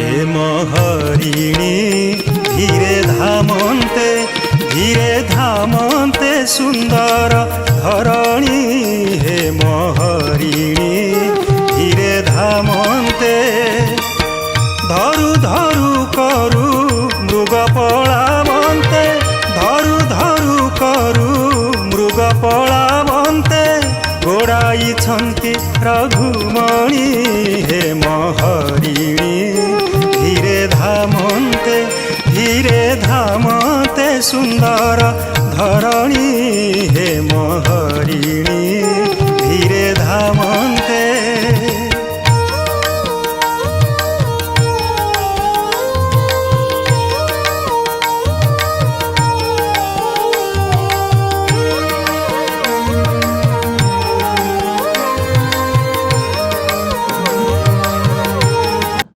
हे महरिणी धीरे धामन्ते सुंदर धरणी। हे महरिणी धीरे धामन्ते धरु धरु करू मृग पलावन्ते धरु धरु करू मृग पलावन्ते गोड़ाई रघुमणि। हे महरिणी